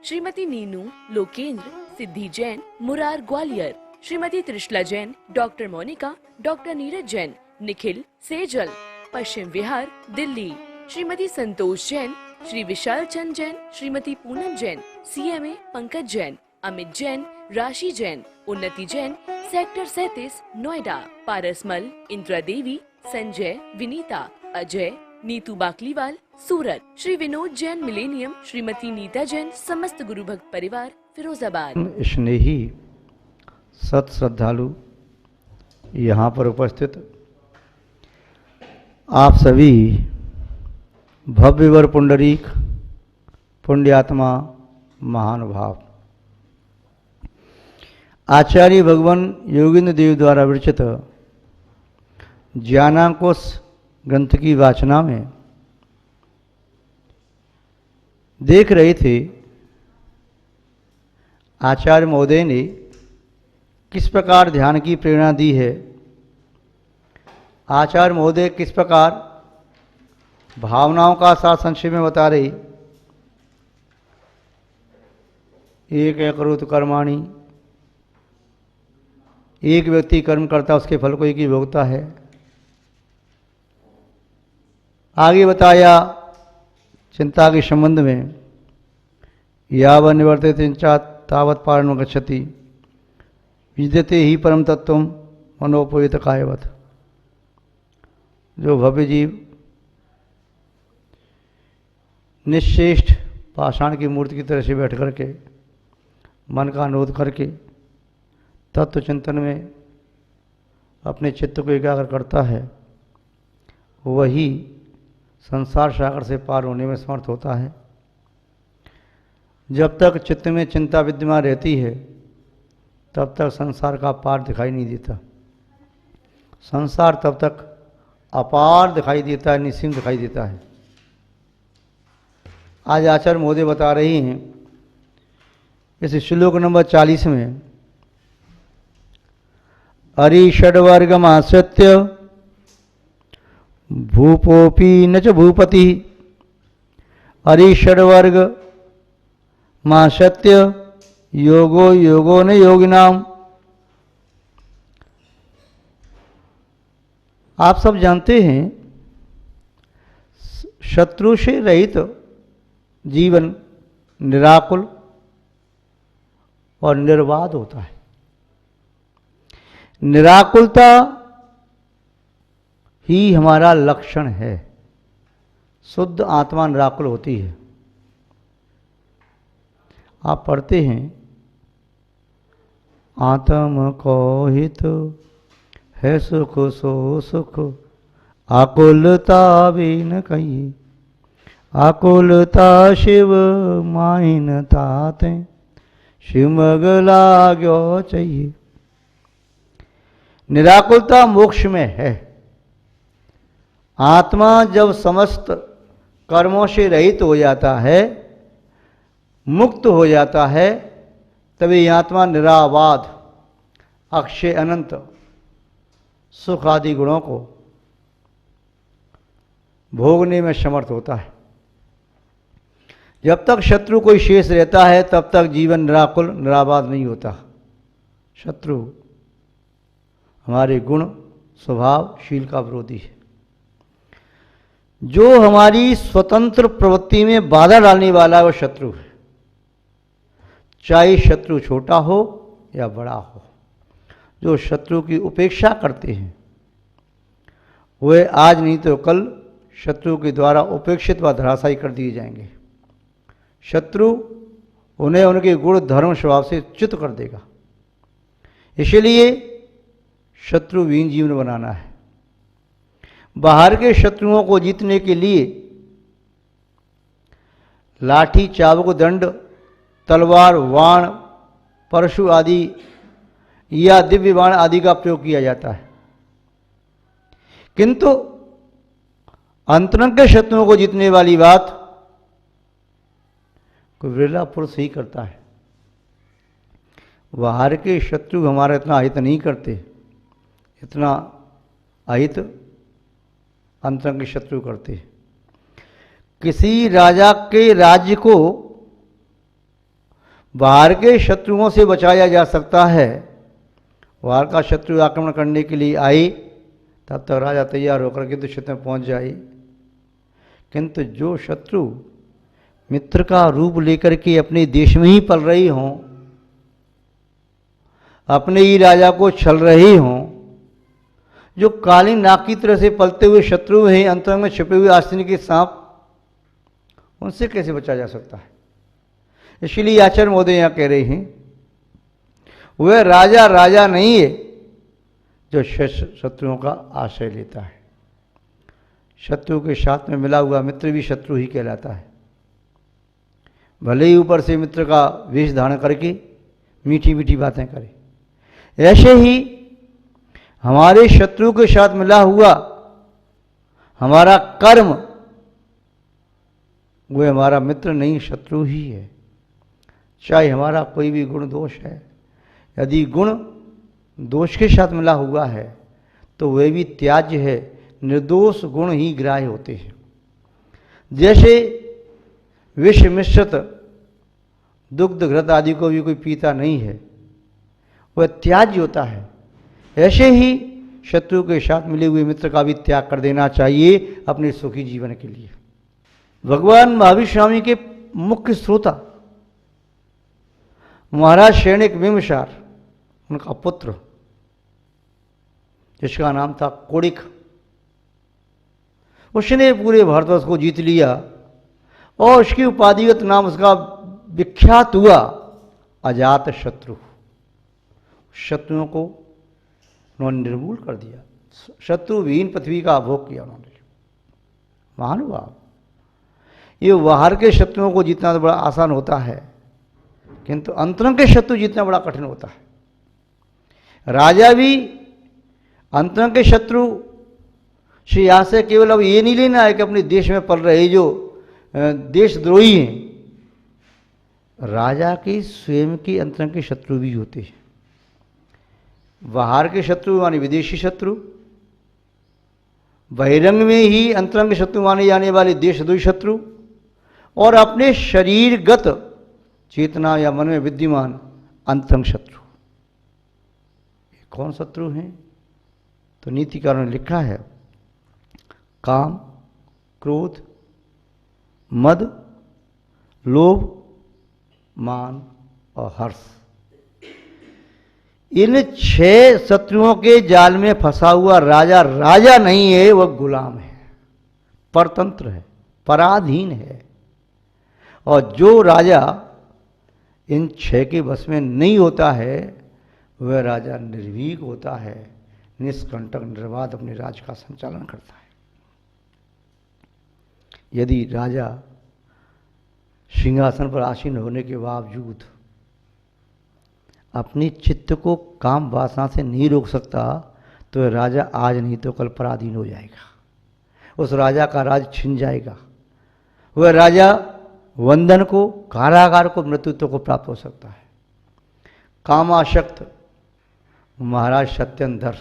श्रीमती नीनू लोकेंद्र सिद्धि Jain Murar Gwalior, Shrimati Trishala Jain, doctor Monika, doctor Neeraj Jain, Nikhil Sejal Paschim Vihar Delhi, Shrimati Santosh Jain, Shri Vishal Chand Jain, Shrimati Poonam Jain, CMA Pankaj Jain, Amit Jain, राशि जैन, उन्नति Jain, sector 37 Noida, Parasmal, Indira देवी, संजय, विनीता, अजय, नीतू बाकलीवाल सूरत, Shri Vinod Jain millennium, Shrimati Nita Jain, समस्त गुरु भक्त परिवार फिरोजाबाद। स्नेही सत श्रद्धालु यहाँ पर उपस्थित आप सभी भव्यवर पुंडरीक पुण्यात्मा महानुभाव, आचार्य भगवान योगेंद्र देव द्वारा विरचित ज्ञानांकुश ग्रंथ की वाचना में देख रहे थे आचार्य महोदय ने किस प्रकार ध्यान की प्रेरणा दी है। आचार्य महोदय किस प्रकार भावनाओं का सार संक्षेप में बता रहे। एक करोतु कर्माणि, एक व्यक्ति कर्म करता उसके फल को एक ही भोगता है। आगे बताया चिंता के संबंध में, यावत् निवर्तते चिंता तावत् पारणं गच्छति, विद्यते ही परम तत्व मनोपवित कायवत। जो भव्य जीव निश्चेष्ट पाषाण की मूर्ति की तरह से बैठ करके मन का अनुरोध करके तत्व चिंतन में अपने चित्त को एकाग्र करता है, वही संसार सागर से पार होने में समर्थ होता है। जब तक चित्त में चिंता विद्यमान रहती है तब तक संसार का पार दिखाई नहीं देता। संसार तब तक अपार दिखाई देता है, निस्सीम दिखाई देता है। आज आचार्य महोदय बता रही हैं इस श्लोक नंबर 40 में, अरिषड्वर्गमाश्रित्य भूपोपी न च भूपति, अरिषड्वर्ग माश्रित्य योगो योगो न योगिनाम। आप सब जानते हैं शत्रु से रहित जीवन निराकुल और निर्वाद होता है। निराकुलता ही हमारा लक्षण है। शुद्ध आत्मा निराकुल होती है। आप पढ़ते हैं, आत्म को हित है सुख सो सुख, आकुलता भी न कही, आकुलता शिव माइन ताते, शिव मगला गयो चाहिए। निराकुलता मोक्ष में है। आत्मा जब समस्त कर्मों से रहित हो जाता है, मुक्त हो जाता है, तभी आत्मा निराबाध अक्षय अनंत सुख आदि गुणों को भोगने में समर्थ होता है। जब तक शत्रु कोई शेष रहता है तब तक जीवन निराकुल निराबाद नहीं होता। शत्रु हमारे गुण स्वभाव शील का विरोधी है, जो हमारी स्वतंत्र प्रवृत्ति में बाधा डालने वाला है वो शत्रु है। चाहे शत्रु छोटा हो या बड़ा हो, जो शत्रु की उपेक्षा करते हैं वे आज नहीं तो कल शत्रु के द्वारा उपेक्षित व धराशायी कर दिए जाएंगे। शत्रु उन्हें उनके गुण धर्म स्वभाव से च्युत कर देगा। इसलिए शत्रुविहीन जीवन बनाना है। बाहर के शत्रुओं को जीतने के लिए लाठी, चाबुक, दंड, तलवार, वाण, परशु आदि या दिव्य बाण आदि का प्रयोग किया जाता है, किंतु अंतरंग के शत्रुओं को जीतने वाली बात कोई विरला पुरुष ही करता है। बाहर के शत्रु हमारा इतना अहित नहीं करते, इतना अहित अंतरंग के शत्रु करते। किसी राजा के राज्य को बाहर के शत्रुओं से बचाया जा सकता है। बाहर का शत्रु आक्रमण करने के लिए आए तब तक राजा तैयार होकर के क्षेत्र में पहुंच जाए, किंतु जो शत्रु मित्र का रूप लेकर के अपने देश में ही पल रही हों, अपने ही राजा को छल रही हों, जो काली नाग की तरह से पलते हुए शत्रु हैं, अंतरंग में छिपे हुए आस्तीन के सांप, उनसे कैसे बचा जा सकता है। इसलिए आचार्य महोदय यहाँ कह रहे हैं, वह राजा राजा नहीं है जो शत्रुओं का आश्रय लेता है। शत्रु के साथ में मिला हुआ मित्र भी शत्रु ही कहलाता है। भले ही ऊपर से मित्र का वेश धारण करके मीठी मीठी बातें करे, ऐसे ही हमारे शत्रु के साथ मिला हुआ हमारा कर्म वह हमारा मित्र नहीं, शत्रु ही है। चाहे हमारा कोई भी गुण दोष है, यदि गुण दोष के साथ मिला हुआ है तो वह भी त्याज्य है। निर्दोष गुण ही ग्राह्य होते हैं। जैसे विष मिश्रित दुग्ध घृत आदि को भी कोई पीता नहीं है, वह त्याज्य होता है। ऐसे ही शत्रु के साथ मिले हुए मित्र का भी त्याग कर देना चाहिए अपने सुखी जीवन के लिए। भगवान महावीर स्वामी के मुख्य श्रोता महाराज सैनिक बिंबिसार, उनका पुत्र जिसका नाम था कोड़िक, उसने पूरे भारतवर्ष को जीत लिया और उसकी उपाधिगत नाम उसका विख्यात हुआ अजात शत्रु। शत्रुओं को उन्होंने निर्मूल कर दिया, शत्रुविहीन पृथ्वी का भोग किया उन्होंने। महानुभाव, ये बाहर के शत्रुओं को जीतना तो बड़ा आसान होता है, किंतु अंतरंग के शत्रु जीतना बड़ा कठिन होता है। राजा भी अंतरंग के शत्रु से यहाँ से केवल अब ये नहीं लेना है कि अपने देश में पल रहे जो देशद्रोही हैं, राजा के स्वयं के अंतरंग के शत्रु भी होते हैं। बाहर के शत्रु माने विदेशी शत्रु, बहिरंग में ही अंतरंग शत्रु माने जाने वाले देशद्रोही शत्रु, और अपने शरीरगत चेतना या मन में विद्यमान अंतरंग शत्रु। कौन शत्रु हैं? तो नीतिकारों ने लिखा है, काम, क्रोध, मद, लोभ, मान और हर्ष। इन 6 शत्रुओं के जाल में फंसा हुआ राजा राजा नहीं है, वह गुलाम है, परतंत्र है, पराधीन है। और जो राजा इन 6 के बस में नहीं होता है वह राजा निर्भीक होता है, निष्कंटक निर्बाध अपने राज का संचालन करता है। यदि राजा सिंहासन पर आसीन होने के बावजूद अपनी चित्त को काम वासना से नहीं रोक सकता तो वह राजा आज नहीं तो कल पराधीन हो जाएगा, उस राजा का राज छिन जाएगा। वह राजा वंदन को, कारागार को, मृत्युत्व को प्राप्त हो सकता है। कामाशक्त महाराज सत्येंद्र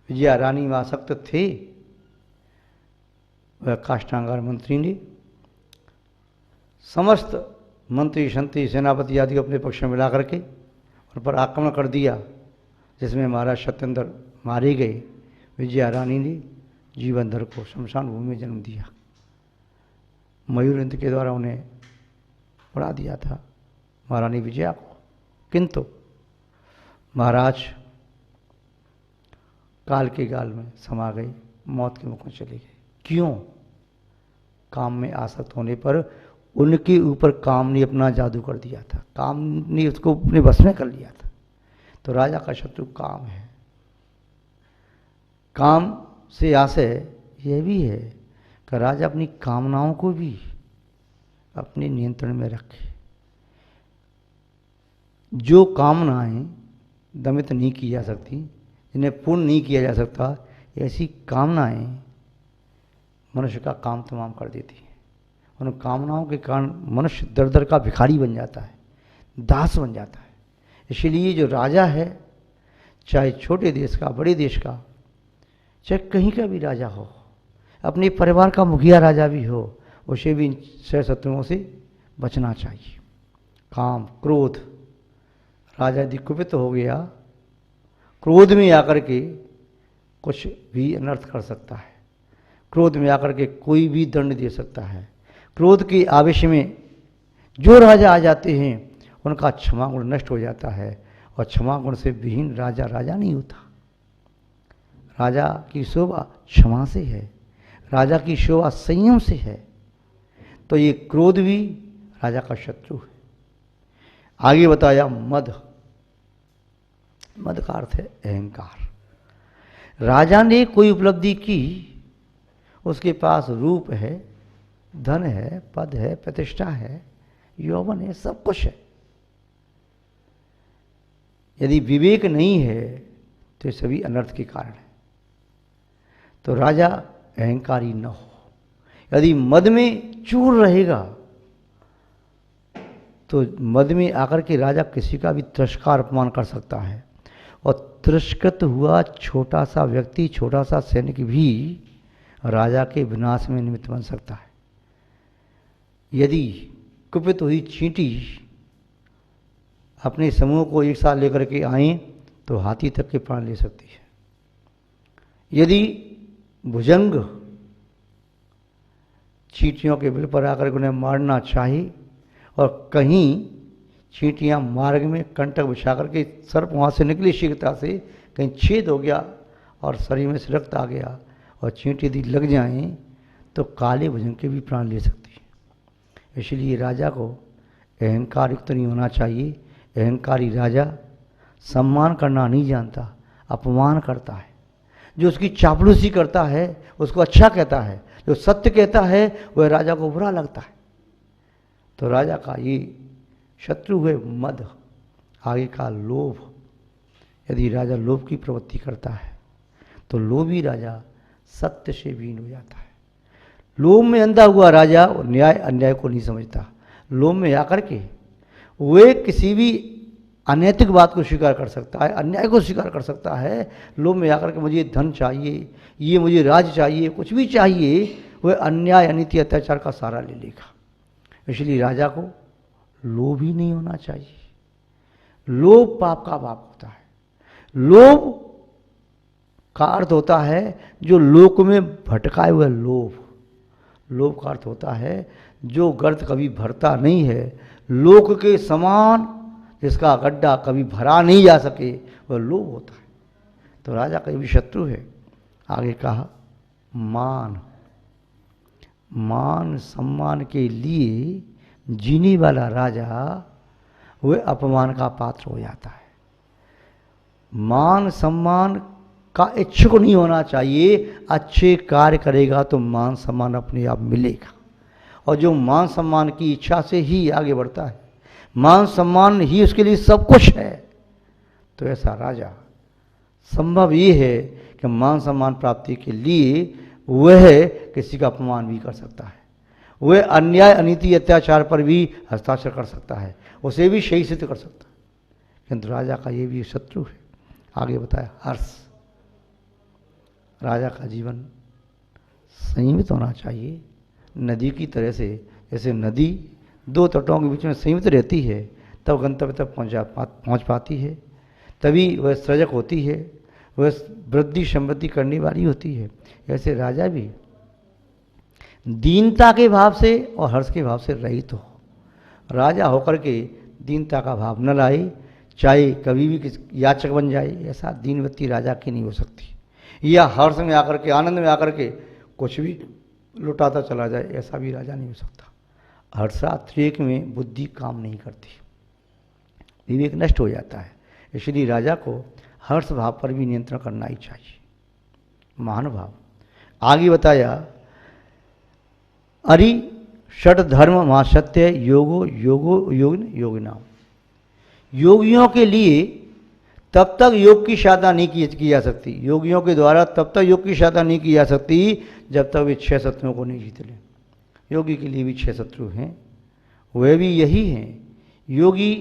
विजया रानी में आसक्त थे। वह काष्ठांगार मंत्री ने समस्त मंत्री शंत्री सेनापति आदि को अपने पक्ष में मिला करके उन पर आक्रमण कर दिया, जिसमें महाराज सत्येंद्र मारे गए। विजया रानी ने जीवनधर को शमशान भूमि में जन्म दिया। मयूर यंत्र के द्वारा उन्हें उड़ा दिया था महारानी विजया को। किंतु महाराज काल के गाल में समा गए, मौत के मुख में चले गए। क्यों? काम में आसक्त होने पर उनके ऊपर काम ने अपना जादू कर दिया था, काम ने उसको अपने बस में कर लिया था। तो राजा का शत्रु काम है। काम से आशय यह भी है कि राजा अपनी कामनाओं को भी अपने नियंत्रण में रखे। जो कामनाएं दमित नहीं की जा सकती, जिन्हें पूर्ण नहीं किया जा सकता, ऐसी कामनाएं मनुष्य का काम तमाम कर देती हैं। उन कामनाओं के कारण मनुष्य दर दर का भिखारी बन जाता है, दास बन जाता है। इसलिए जो राजा है, चाहे छोटे देश का, बड़े देश का, चाहे कहीं का भी राजा हो, अपने परिवार का मुखिया राजा भी हो, उसे भी इन 6 शत्रुओं से बचना चाहिए। काम, क्रोध। राजा यदि कुपित हो गया, क्रोध में आकर के कुछ भी अनर्थ कर सकता है, क्रोध में आकर के कोई भी दंड दे सकता है। क्रोध के आवेश में जो राजा आ जाते हैं उनका क्षमा गुण नष्ट हो जाता है, और क्षमा गुण से विहीन राजा राजा नहीं होता। राजा की शोभा क्षमा से है, राजा की शोभा संयम से है। तो ये क्रोध भी राजा का शत्रु है। आगे बताया मद। मद का अर्थ है अहंकार। राजा ने कोई उपलब्धि की, उसके पास रूप है, धन है, पद है, प्रतिष्ठा है, यौवन है, सब कुछ है। यदि विवेक नहीं है तो ये सभी अनर्थ के कारण है। तो राजा अहंकारी न हो। यदि मद में चूर रहेगा तो मद में आकर के राजा किसी का भी तिरस्कार अपमान कर सकता है, और तिरस्कृत हुआ छोटा सा व्यक्ति, छोटा सा सैनिक भी राजा के विनाश में निमित्त बन सकता है। यदि कुपित हुई चींटी अपने समूह को एक साथ लेकर के आए तो हाथी तक के प्राण ले सकती है। यदि भुजंग चींटियों के बिल पर आकर के उन्हें मारना चाहे, और कहीं चींटियां मार्ग में कंटक बिछा करके सर्प वहाँ से निकली शीघ्रता से, कहीं छेद हो गया और शरीर में से रक्त आ गया और चींटी यदि लग जाएं तो काले भुजंग के भी प्राण ले सकती है। इसलिए राजा को अहंकार युक्त नहीं होना चाहिए। अहंकारी राजा सम्मान करना नहीं जानता, अपमान करता है। जो उसकी चापलूसी करता है उसको अच्छा कहता है, जो सत्य कहता है वह राजा को बुरा लगता है। तो राजा का ये शत्रु है मद। आगे का लोभ। यदि राजा लोभ की प्रवृत्ति करता है तो लोभी राजा सत्य से वीन हो जाता है। लोभ में अंधा हुआ राजा न्याय अन्याय को नहीं समझता। लोभ में आकर के वे किसी भी अनैतिक बात को स्वीकार कर सकता है, अन्याय को स्वीकार कर सकता है। लोभ में आकर के मुझे धन चाहिए, ये मुझे राज चाहिए, कुछ भी चाहिए, वह अन्याय अनीति अत्याचार का सहारा ले लेगा। इसलिए राजा को लोभी नहीं होना चाहिए। लोभ पाप का बाप होता है। लोभ का अर्थ होता है जो लोक में भटकाए हुए लोभ। लोभ का अर्थ होता है जो गर्त कभी भरता नहीं है, लोक के समान जिसका गड्ढा कभी भरा नहीं जा सके, वह लोभ होता है। तो राजा का भी शत्रु है। आगे कहा मान। मान सम्मान के लिए जीने वाला राजा वह अपमान का पात्र हो जाता है। मान सम्मान का इच्छुक नहीं होना चाहिए। अच्छे कार्य करेगा तो मान सम्मान अपने आप मिलेगा, और जो मान सम्मान की इच्छा से ही आगे बढ़ता है, मान सम्मान ही उसके लिए सब कुछ है, तो ऐसा राजा संभव ये है कि मान सम्मान प्राप्ति के लिए वह किसी का अपमान भी कर सकता है, वह अन्याय अनीति अत्याचार पर भी हस्ताक्षर कर सकता है, उसे भी सही सिद्ध कर सकता है। किंतु राजा का ये भी शत्रु है। आगे बताया हर्ष। राजा का जीवन संयमित होना चाहिए, नदी की तरह से। जैसे नदी दो तटों के बीच में संयमित रहती है तब गंतव्य तक पहुंच पाती है, तभी वह सृजक होती है, वह वृद्धि समृद्धि करने वाली होती है। ऐसे राजा भी दीनता के भाव से और हर्ष के भाव से रहित हो। राजा होकर के दीनता का भाव न लाए, चाहे कभी भी याचक बन जाए, ऐसा दीनवृत्ति राजा की नहीं हो सकती। या हर्ष में आकर के, आनंद में आकर के कुछ भी लुटाता चला जाए, ऐसा भी राजा नहीं हो सकता। हर्षातिरेक में बुद्धि काम नहीं करती, विवेक नष्ट हो जाता है। इसलिए राजा को हर्ष भाव पर भी नियंत्रण करना ही चाहिए, महान भाव। आगे बताया अरि षट धर्म महासत्य योगो योगो योगिनाम। योगियों के लिए तब तक योग की साधना नहीं की जा सकती, योगियों के द्वारा तब तक योग की साधना नहीं की जा सकती जब तक वे 6 शत्रुओं को नहीं जीत लें। योगी के लिए भी 6 शत्रु हैं, वे भी यही हैं। योगी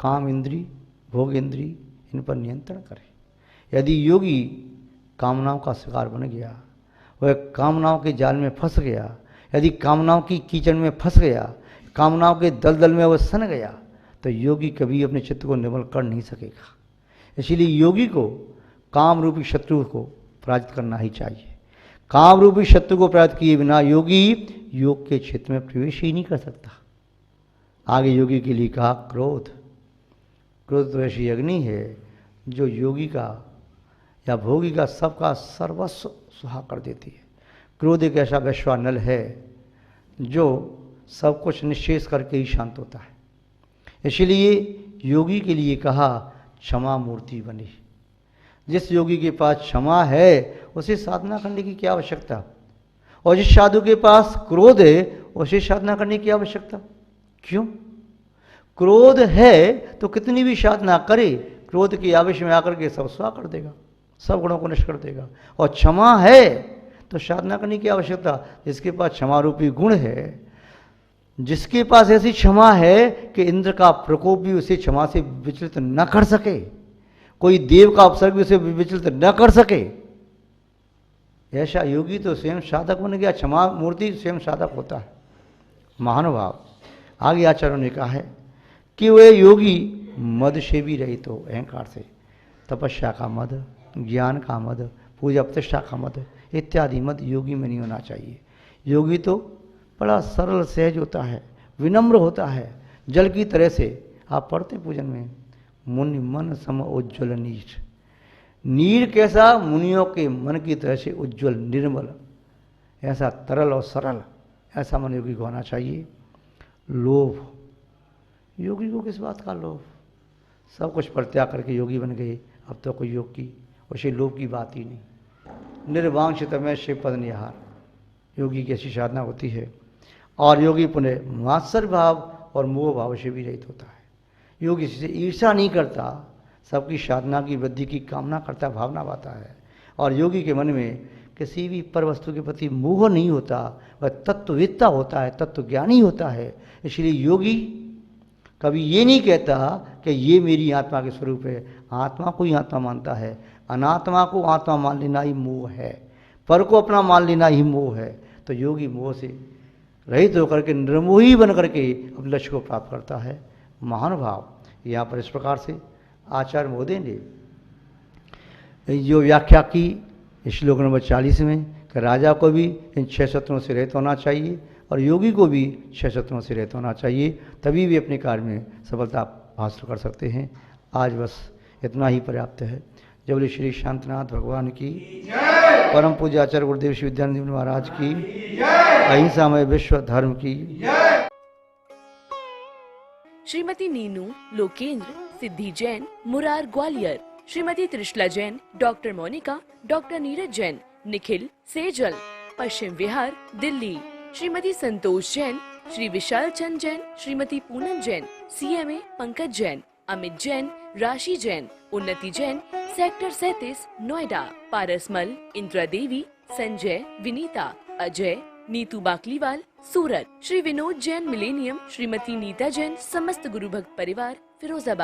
काम इंद्री भोग इंद्री इन पर नियंत्रण करे। यदि योगी कामनाओं का शिकार बन गया, वह कामनाओं के जाल में फंस गया, यदि कामनाओं की कीचड़ में फंस गया, कामनाओं के दलदल में वो सन गया तो योगी कभी अपने चित्त को निर्मल कर नहीं सकेगा। इसीलिए योगी को काम रूपी शत्रु को पराजित करना ही चाहिए। काम रूपी शत्रु को पराजित किए बिना योगी योग के क्षेत्र में प्रवेश ही नहीं कर सकता। आगे योगी के लिए कहा क्रोध। क्रोध तो ऐसी अग्नि है जो योगी का या भोगी का सबका सर्वस्व सुहा कर देती है। क्रोध एक ऐसा वैश्वानल है जो सब कुछ निश्चेष करके ही शांत होता है। इसलिए योगी के लिए कहा क्षमा मूर्ति बनी। जिस योगी के पास क्षमा है उसे साधना करने की क्या आवश्यकता, और जिस साधु के पास क्रोध है उसे साधना करने की आवश्यकता क्यों? क्रोध है तो कितनी भी साधना करे, क्रोध के आवेश में आकर के सब स्वा कर देगा, सब गुणों को नष्ट कर देगा। और क्षमा है तो साधना करने की आवश्यकता, जिसके पास क्षमा रूपी गुण है, जिसके पास ऐसी क्षमा है कि इंद्र का प्रकोप भी उसे क्षमा से विचलित न कर सके, कोई देव का अपसर्ग भी उसे विचलित न कर सके, ऐसा योगी तो स्वयं साधक बन गया। क्षमा मूर्ति स्वयं साधक होता है। महानुभाव, आगे आचार्यों ने कहा है कि वे योगी मद से भी रहित हो, अहंकार से, तपस्या का मद, ज्ञान का मद, पूजा प्रतिष्ठा का मद इत्यादि मद योगी में नहीं होना चाहिए। योगी तो बड़ा सरल सहज होता है, विनम्र होता है, जल की तरह से। आप पढ़ते पूजन में, मुनि मन सम उज्ज्वल नीर। नीर कैसा? मुनियों के मन की तरह से उज्ज्वल निर्मल, ऐसा तरल और सरल, ऐसा मन योगी को होना चाहिए। लोभ, योगी को किस बात का लोभ? सब कुछ परित्याग करके योगी बन गए, अब तो कोई योग की उसे लोभ की बात ही नहीं। निर्वांशित में शिव पद निहार, योगी की ऐसी साधना होती है। और योगी पुनः मात्सर्य भाव और मोह भाव से भी रहित होता है। योगी से ईर्षा नहीं करता, सबकी साधना की वृद्धि की कामना करता, भावना पाता है। और योगी के मन में किसी भी पर वस्तु के प्रति मोह नहीं होता, वह तत्ववेत्ता होता है, तत्वज्ञानी होता है। इसलिए योगी कभी ये नहीं कहता कि ये मेरी आत्मा के स्वरूप है, आत्मा को ही आत्मा मानता है। अनात्मा को आत्मा मान लेना ही मोह है, पर को अपना मान लेना ही मोह है। तो योगी मोह से रहित होकर के निर्मोही बन करके अपने लक्ष्य को प्राप्त करता है। महानुभाव, यहाँ पर इस प्रकार से आचार्य महोदय ने जो व्याख्या की श्लोक नंबर 40 में कि राजा को भी इन 6 शत्रुओं से रहित होना चाहिए और योगी को भी 6 शत्रुओं से रहित होना चाहिए, तभी वे अपने कार्य में सफलता हासिल कर सकते हैं। आज बस इतना ही पर्याप्त है। जय बोले श्री शांतनाथ भगवान की, परम पूज्य आचार्य गुरुदेव श्री विद्यानंद महाराज की, अहिंसामय विश्व धर्म की। श्रीमती नीनू लोकेंद्र, सिद्धि Jain, Murar Gwalior, Shrimati Trishala Jain, doctor Monika, doctor Neeraj Jain, Nikhil Sejal, Paschim Vihar Delhi, Shrimati Santosh Jain, Shri Vishal Chand Jain, Shrimati Poonam Jain, CMA Pankaj Jain, Amit Jain, राशि जैन, उन्नति जैन, सेक्टर 37 नोएडा, पारसमल, इंदिरा देवी, संजय, विनीता, अजय, नीतू बाकलीवाल, सूरत, श्री विनोद जैन मिलेनियम, श्रीमती नीता जैन, समस्त गुरु भक्त परिवार फिरोजाबाद।